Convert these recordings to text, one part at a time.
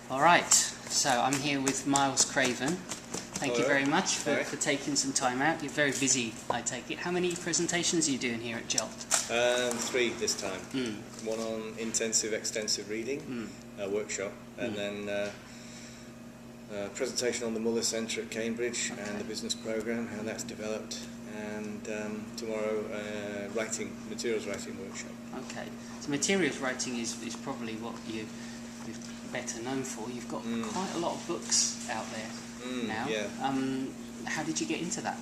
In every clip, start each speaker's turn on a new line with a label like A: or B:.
A: All right, so I'm here with Miles Craven. Thank you very much for taking some time out. You're very busy, I take it. How many presentations are you doing here at JOLT?
B: 3 this time. One on intensive, extensive reading, a workshop, and then a presentation on the Muller Centre at Cambridge and the business programme, how that's developed, and tomorrow materials writing workshop.
A: Okay, so materials writing is probably what you're better known for. You've got quite a lot of books out there now.
B: Yeah.
A: How did you get into that?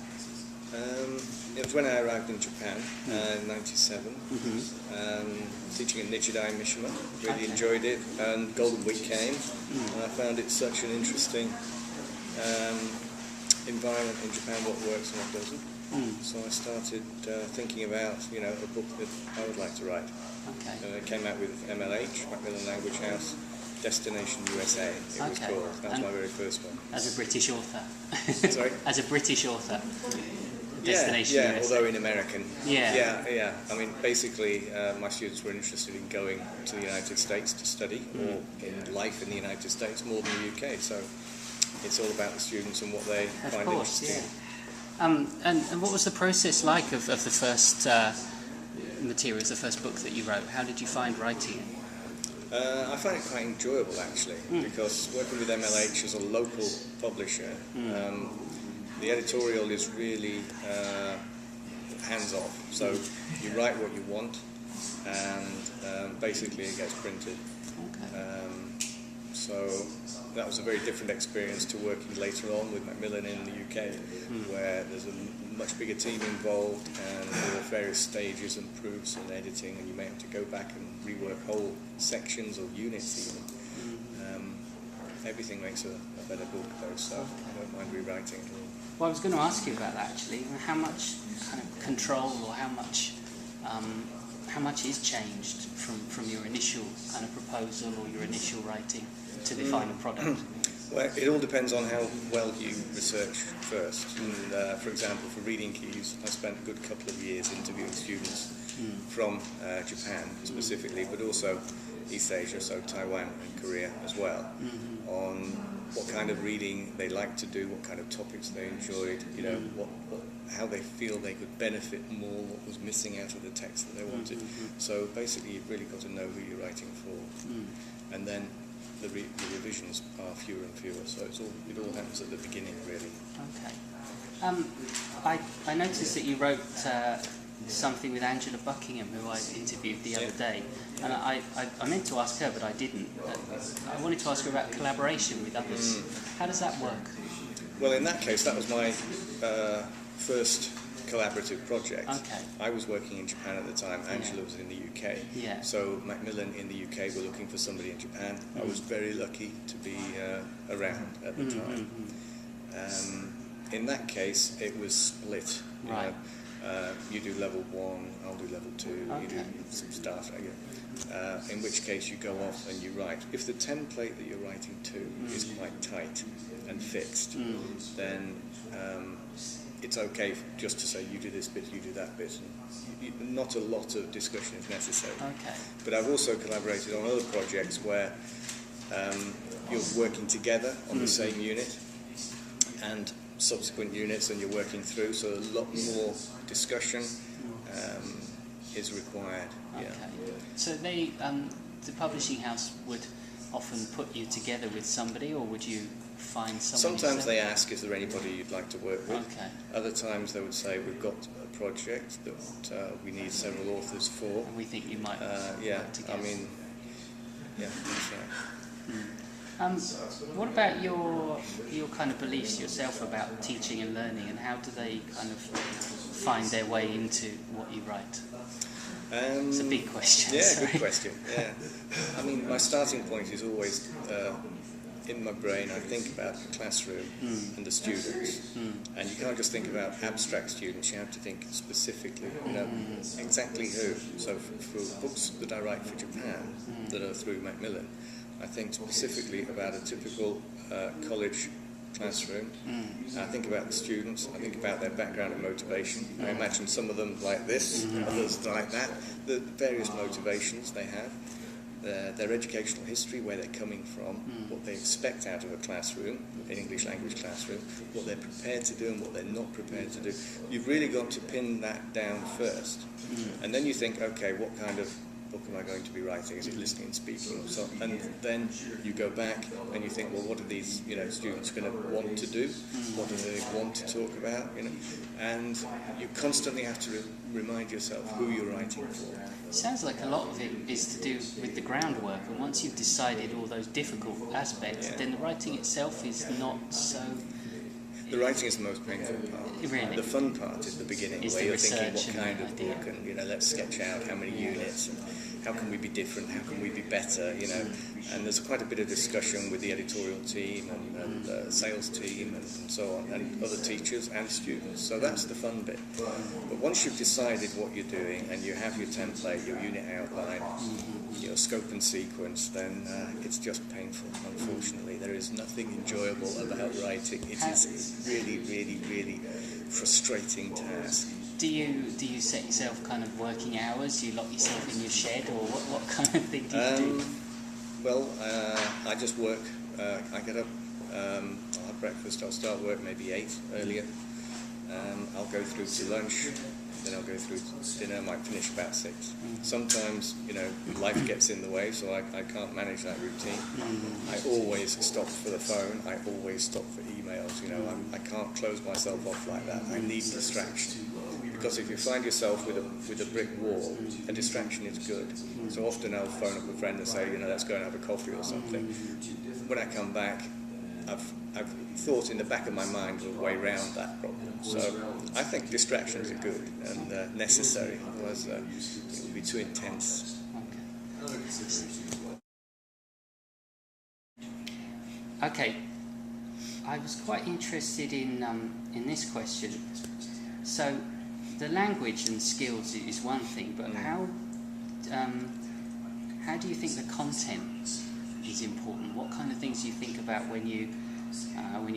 B: It was when I arrived in Japan in '97, teaching at Nichidai Mishima. Really enjoyed it, and Golden Week came, and I found it such an interesting environment in Japan, what works and what doesn't. So I started thinking about, a book that I would like to write.
A: Okay.
B: And it came out with MLH, Macmillan Language House, Destination USA, it was called. That was my very first one.
A: As a British author?
B: Sorry?
A: As a British author? Destination USA.
B: Although in American.
A: Yeah.
B: I mean, basically, my students were interested in going to the United States to study, or in life in the United States more than the UK, so it's all about the students and what they find interesting.
A: And what was the process like of the first materials, the first book that you wrote? How did you find writing it?
B: I find it quite enjoyable, actually, because working with MLH as a local publisher, the editorial is really hands-off. So you write what you want, and basically it gets printed. So that was a very different experience to working later on with Macmillan in the UK, where there's a much bigger team involved, and there are various stages and proofs and editing, and you may have to go back and rework whole sections or units even. Everything makes a better book though, so I don't mind rewriting it all.
A: Well, I was going to ask you about that actually. How much kind of control, or how much is changed from your initial kind of proposal or your initial writing to the final product?
B: Well, it all depends on how well you research first. And, for example, for reading keys, I spent a good couple of years interviewing students from Japan specifically, but also East Asia, so Taiwan and Korea as well, on what kind of reading they like to do, what kind of topics they enjoyed, how they feel they could benefit more, what was missing out of the text that they wanted. So basically, you've really got to know who you're writing for, and then the revisions are fewer and fewer. So it all happens at the beginning, really.
A: Okay. I noticed that you wrote something with Angela Buckingham, who I interviewed the other day, and I meant to ask her, but I didn't. I wanted to ask her about collaboration with others. How does that work?
B: Well, in that case, that was my first collaborative project.
A: Okay.
B: I was working in Japan at the time, Angela was in the UK.
A: Yeah.
B: So Macmillan in the UK were looking for somebody in Japan. I was very lucky to be around at the time. In that case, it was split.
A: Right.
B: You do level 1, I'll do level 2, you do some stuff. In which case you go off and you write. If the template that you're writing to is quite tight and fixed, then it's okay just to say you do this bit, you do that bit. And not a lot of discussion is necessary.
A: Okay.
B: But I've also collaborated on other projects where you're working together on the same unit and subsequent units, and you're working through, so a lot more discussion is required.
A: Okay. So they, the publishing house would often put you together with somebody, or would you find somebody?
B: Sometimes they ask, is there anybody you'd like to work with?
A: Okay.
B: Other times they would say, we've got a project that we need several authors for.
A: And we think you might work together.
B: I mean, yeah, that's right.
A: What about your kind of beliefs yourself about teaching and learning, and how do they kind of find their way into what you write? It's a big question.
B: Yeah,
A: sorry.
B: Good question. Yeah, I mean, my starting point is always in my brain. I think about the classroom and the students, and you can't just think about abstract students. You have to think specifically, exactly who. So for books that I write for Japan that are through Macmillan, I think specifically about a typical college classroom. I think about the students, I think about their background and motivation. I imagine some of them like this, others like that, the various motivations they have. their educational history, where they're coming from, what they expect out of a classroom, an English language classroom, what they're prepared to do and what they're not prepared to do. You've really got to pin that down first. And then you think, okay, what kind of book am I going to be writing? Is it listening and speaking? So, and then you go back and you think, well, what are these students going to want to do? What do they want to talk about? And you constantly have to remind yourself who you're writing for.
A: Sounds like a lot of it is to do with the groundwork, and once you've decided all those difficult aspects, then the writing itself is not so...
B: The writing is the most painful part.
A: Really?
B: The fun part is the beginning,
A: Is
B: where
A: the
B: you're thinking what
A: research
B: kind
A: and
B: of
A: the idea.
B: book, and let's sketch out how many units, and how can we be different, how can we be better, And there's quite a bit of discussion with the editorial team and sales team and so on, and other teachers and students. So that's the fun bit. But once you've decided what you're doing and you have your template, your unit outline, your scope and sequence, then it's just painful, unfortunately. There is nothing enjoyable about writing. It is a really, really, really frustrating task.
A: Do you set yourself kind of working hours? Do you lock yourself in your shed, or what kind of thing do you do?
B: Well, I just work. I get up, I'll have breakfast, I'll start work maybe 8 earlier. I'll go through to lunch, then I'll go through to dinner, I might finish about 6. Sometimes, life gets in the way, so I can't manage that routine. I always stop for the phone, I always stop for emails, I can't close myself off like that. I need distraction. Because if you find yourself with a brick wall, a distraction is good. So often I'll phone up a friend and say, let's go and have a coffee or something. When I come back, I've thought in the back of my mind of a way around that problem. So I think distractions are good and necessary, otherwise it would be too intense.
A: Okay, I was quite interested in this question. So, the language and skills is one thing, but how do you think the content is important? What kind of things do you think about when you're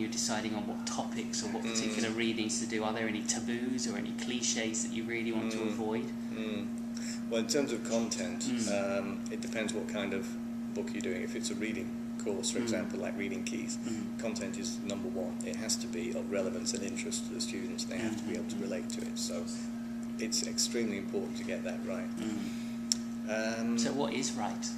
A: deciding on what topics or what particular readings to do? Are there any taboos or any cliches that you really want to avoid?
B: Well, in terms of content, it depends what kind of book you're doing. If it's a reading course, for example, like reading keys, content is number one. It has to be of relevance and interest to the students. They have to be able to relate to it. So it's extremely important to get that right.
A: So what is right?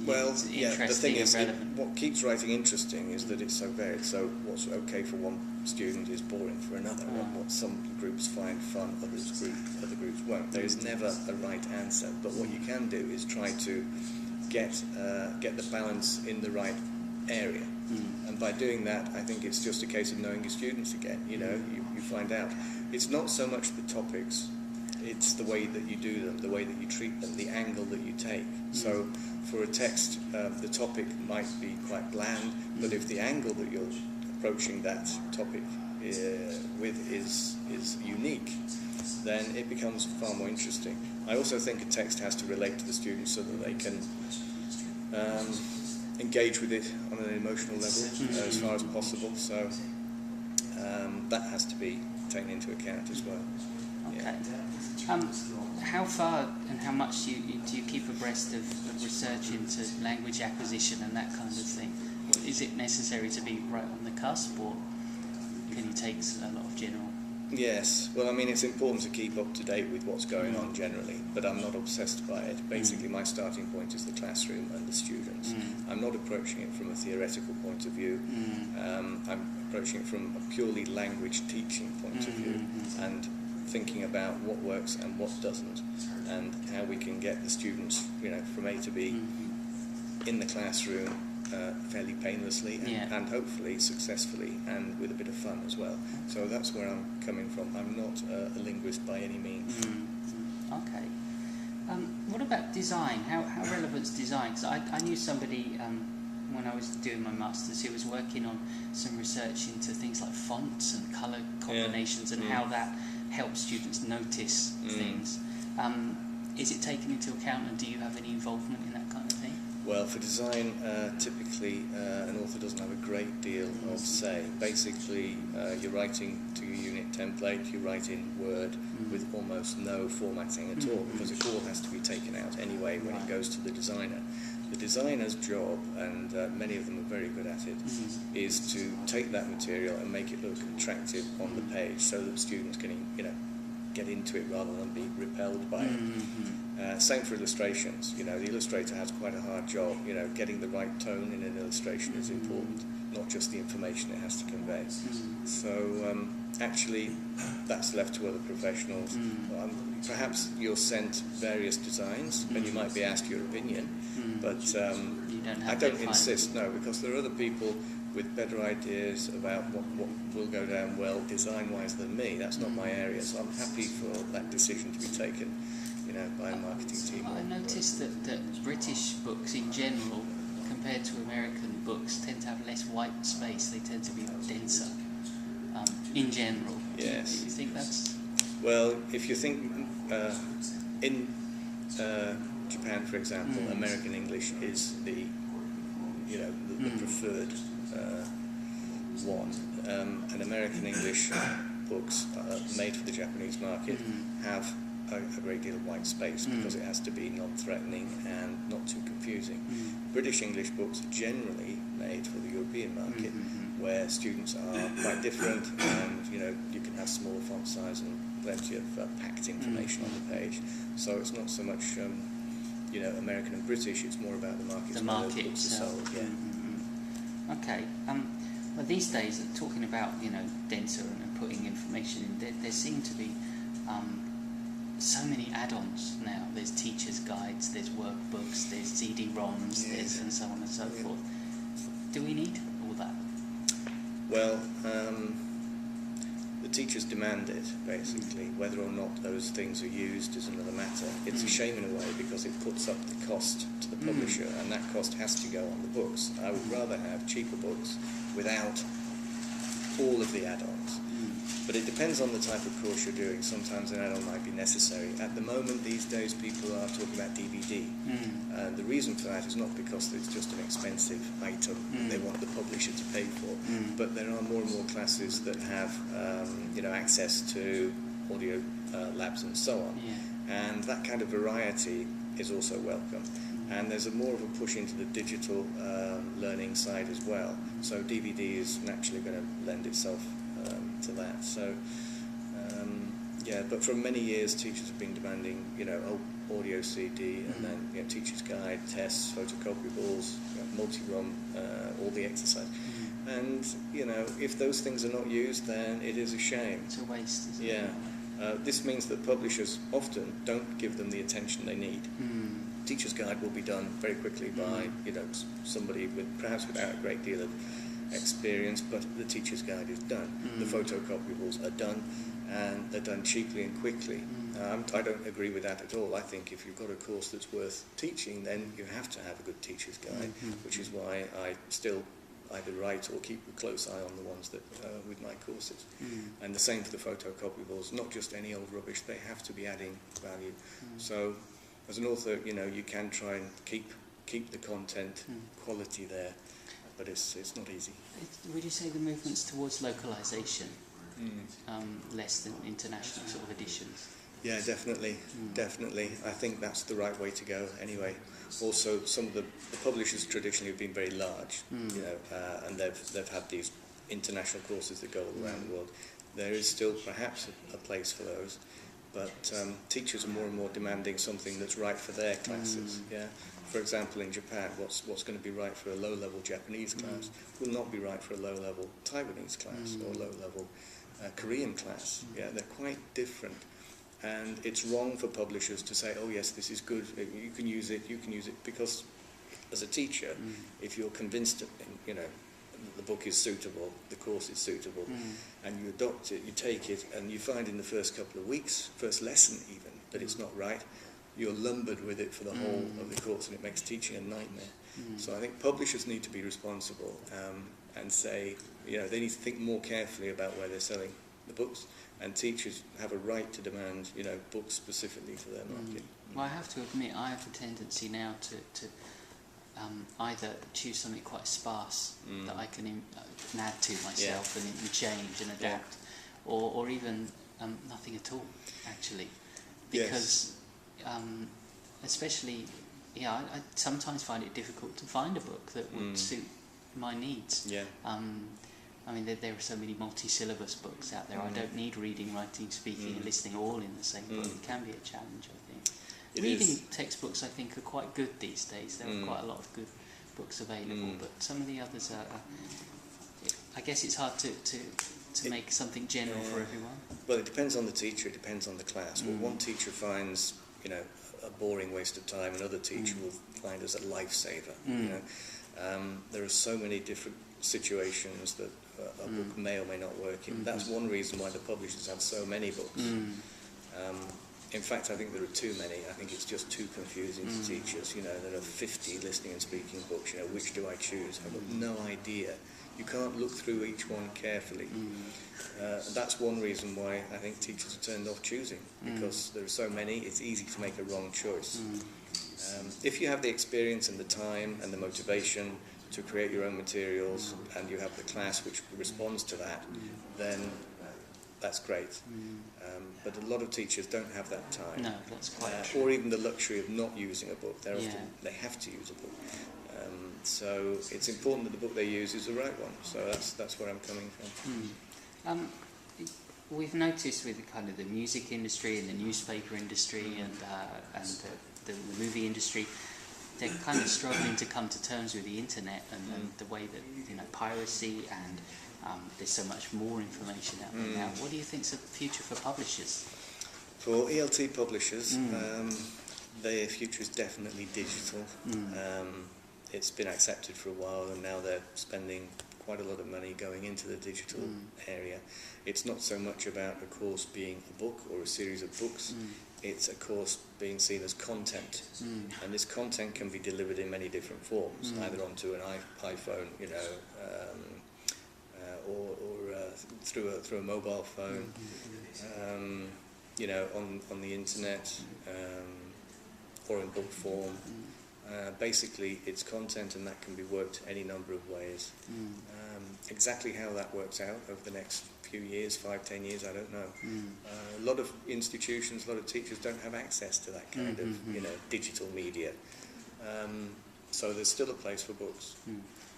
B: Well, the thing is,
A: relevant.
B: what keeps writing interesting is that it's so varied. So what's okay for one student is boring for another. What some groups find fun, other groups won't. There is never a right answer. But what you can do is try to get the balance in the right area. And by doing that, I think it's just a case of knowing your students again. You find out. It's not so much the topics, it's the way that you do them, the way that you treat them, the angle that you take. So for a text, the topic might be quite bland, but if the angle that you're approaching that topic with is unique, then it becomes far more interesting. I also think a text has to relate to the students so that they can engage with it on an emotional level as far as possible. So that has to be taken into account as well.
A: Okay. How far and how much do you keep abreast of research into language acquisition and that kind of thing? Is it necessary to be right on the cusp, or can you take a lot of general?
B: Yes, well, I mean, it's important to keep up to date with what's going on generally, but I'm not obsessed by it. Basically, my starting point is the classroom and the students. I'm not approaching it from a theoretical point of view. I'm approaching it from a purely language teaching point of view, and thinking about what works and what doesn't, and how we can get the students, from A to B in the classroom fairly painlessly and hopefully successfully and with a bit of fun as well. So that's where I'm coming from. I'm not a linguist by any means.
A: Okay. What about design? How relevant is design? Because I knew somebody when I was doing my masters who was working on some research into things like fonts and colour combinations and how that helps students notice things. Is it taken into account, and do you have any involvement in that kind of thing?
B: Well, for design, typically an author doesn't have a great deal of say. Basically, you're writing to your unit template, you write in Word with almost no formatting at all, because it all has to be taken out anyway way when it goes to the designer. The designer's job, and many of them are very good at it, is to take that material and make it look attractive on the page so that students can, get into it rather than be repelled by it. Same for illustrations. The illustrator has quite a hard job. Getting the right tone in an illustration is important, not just the information it has to convey. So actually, that's left to other professionals. Perhaps you're sent various designs, and you might be asked your opinion, but I don't insist, no, because there are other people with better ideas about what will go down well design-wise than me. That's not my area, so I'm happy for that decision to be taken, by a marketing team.
A: I noticed that British books in general, compared to American books, tend to have less white space. They tend to be denser, in general.
B: Yes.
A: Do you think that's...
B: Well, if you think in Japan, for example, American English is the preferred one, and American English books made for the Japanese market have a great deal of white space because it has to be non-threatening and not too confusing. British English books are generally made for the European market, where students are quite different, and you can have smaller font size and plenty of packed information on the page. So it's not so much American and British, it's more about the markets where those books are sold.
A: Okay. Well, these days, talking about denser and putting information in, there seem to be so many add-ons now. There's teachers' guides, there's workbooks, there's CD-ROMs, there's and so on and so forth. Do we need all that?
B: Well, the teachers demand it, basically. Whether or not those things are used is another matter. It's a shame in a way because it puts up the cost to the publisher, and that cost has to go on the books. I would rather have cheaper books without all of the add-ons. But it depends on the type of course you're doing. Sometimes an add-on might be necessary. At the moment, these days, people are talking about DVD. And the reason for that is not because it's just an expensive item that they want the publisher to pay for, but there are more and more classes that have access to audio labs and so on. And that kind of variety is also welcome. And there's more of a push into the digital learning side as well. So DVD is naturally going to lend itself to that. So but for many years teachers have been demanding audio CD and then teacher's guide, tests, photocopiables, multi-ROM, all the exercise. And if those things are not used, then it is a shame.
A: It's a waste, isn't it?
B: This means that publishers often don't give them the attention they need. Teacher's guide will be done very quickly by somebody perhaps without a great deal of experience, but the teacher's guide is done. The photocopiables are done, and they're done cheaply and quickly. I don't agree with that at all. I think if you've got a course that's worth teaching, then you have to have a good teacher's guide, which is why I still either write or keep a close eye on the ones that with my courses. And the same for the photocopiables, not just any old rubbish, they have to be adding value. So as an author, you can try and keep the content quality there, but it's not easy.
A: Would you say the movement's towards localization, less than international sort of editions?
B: Yeah, definitely. I think that's the right way to go anyway. Also, some of the publishers traditionally have been very large, and they've had these international courses that go all around the world. There is still perhaps a place for those, but teachers are more and more demanding something that's right for their classes. For example, in Japan, what's going to be right for a low-level Japanese class will not be right for a low-level Taiwanese class or low-level Korean class. They're quite different. And it's wrong for publishers to say, oh yes, this is good, you can use it, because as a teacher, if you're convinced that, the book is suitable, the course is suitable, and you adopt it, you take it, and you find in the first couple of weeks, first lesson even, that it's not right, you're lumbered with it for the whole of the course, and it makes teaching a nightmare. So I think publishers need to be responsible and say, they need to think more carefully about where they're selling the books, and teachers have a right to demand, books specifically for their market.
A: Well, I have to admit, I have a tendency now to either choose something quite sparse that I can add to myself and change and adapt, or even nothing at all, actually, because especially, yeah, I sometimes find it difficult to find a book that would suit my needs.
B: Yeah.
A: I mean, there are so many multi-syllabus books out there. I don't need reading, writing, speaking, and listening all in the same book. It can be a challenge, I think. Reading textbooks, I think, are quite good these days. There are quite a lot of good books available, but some of the others are. I guess it's hard to make something general for everyone.
B: Well, it depends on the teacher. It depends on the class. Well, one teacher finds, a boring waste of time. Another teacher will find us a lifesaver. There are so many different situations that a book may or may not work in. That's one reason why the publishers have so many books. In fact, I think there are too many. I think it's just too confusing to teachers. There are 50 listening and speaking books. Which do I choose? I've got no idea. You can't look through each one carefully. That's one reason why I think teachers are turned off choosing, because there are so many, it's easy to make a wrong choice. If you have the experience and the time and the motivation to create your own materials, and you have the class which responds to that, then that's great. But a lot of teachers don't have that time.
A: No, that's quite true.
B: Or even the luxury of not using a book. They have to use a book. So it's important that the book they use is the right one. So that's where I'm coming from.
A: We've noticed with kind of the music industry and the newspaper industry and the movie industry, they're kind of struggling to come to terms with the internet and the way that piracy and there's so much more information out there now. What do you think's the future for publishers?
B: For ELT publishers, their future is definitely digital. It's been accepted for a while, and now they're spending quite a lot of money going into the digital area. It's not so much about a course being a book or a series of books. It's a course being seen as content, and this content can be delivered in many different forms, either onto an iPhone, or through a mobile phone, on the internet, or in book form. Basically, it's content, and that can be worked any number of ways. Exactly how that works out over the next few years, 5-10 years, I don't know. A lot of institutions, a lot of teachers don't have access to that kind of digital media. So there's still a place for books,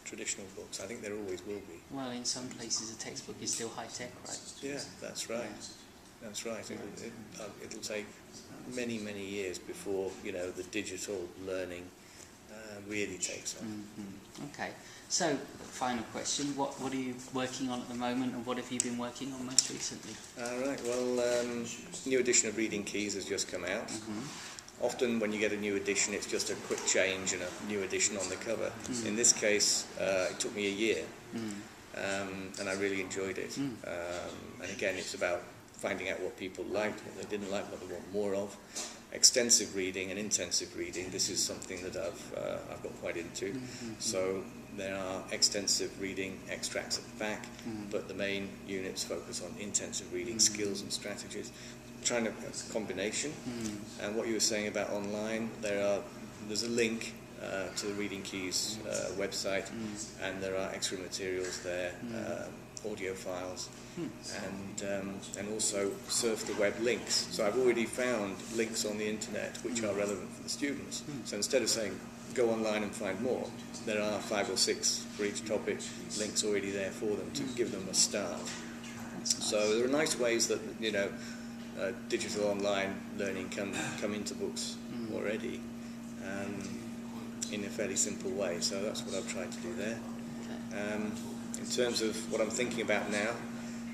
B: traditional books. I think there always will be.
A: Well, in some places a textbook is still high tech, right?
B: Yeah, that's right. That's right. It'll take many, many years before the digital learning really takes off.
A: Okay. So, final question: What are you working on at the moment, and what have you been working on most recently?
B: Right. Well, new edition of Reading Keys has just come out. Often, when you get a new edition, it's just a quick change and a new edition on the cover. In this case, it took me a year, and I really enjoyed it. And again, it's about finding out what people liked, what they didn't like, what they want more of. Extensive reading and intensive reading. This is something that I've got quite into. So there are extensive reading extracts at the back, but the main units focus on intensive reading skills and strategies. Trying a combination. And what you were saying about online, there's a link to the Reading Keys website, and there are extra materials there, audio files, and also surf the web links. So I've already found links on the internet which are relevant for the students. So instead of saying go online and find more, there are 5 or 6 for each topic, links already there for them to give them a start. So there are nice ways that digital online learning can come into books already, in a fairly simple way. So that's what I've tried to do there. In terms of what I'm thinking about now,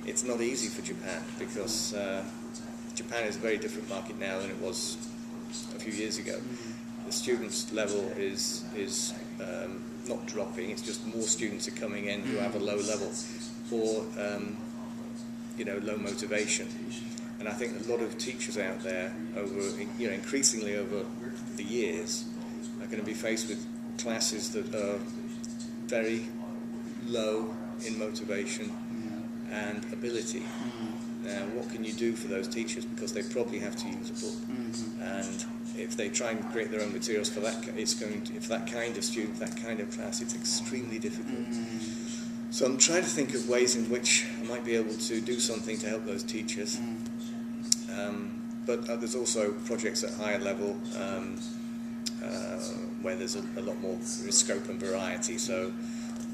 B: it's not easy for Japan, because Japan is a very different market now than it was a few years ago. The students' level is not dropping, it's just more students are coming in who have a low level or low motivation. And I think a lot of teachers out there, increasingly over the years, are going to be faced with classes that are very low in motivation and ability. Now, what can you do for those teachers? Because they probably have to use a book, and if they try and create their own materials for that, for that kind of student, that kind of class, it's extremely difficult. So I'm trying to think of ways in which I might be able to do something to help those teachers. But there's also projects at higher level. where there's a lot more scope and variety. So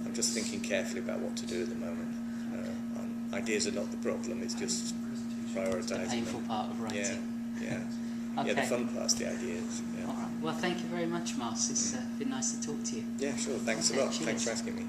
B: I'm just thinking carefully about what to do at the moment. Ideas are not the problem, it's just prioritising
A: The painful
B: them.
A: part of writing.
B: Yeah.
A: Okay.
B: Yeah, the fun part's the ideas. Yeah.
A: All right. Well, thank you very much, Miles. It's been nice to talk to you.
B: Yeah, sure. Thanks
A: Okay,
B: a lot.
A: cheers.
B: Thanks for asking me.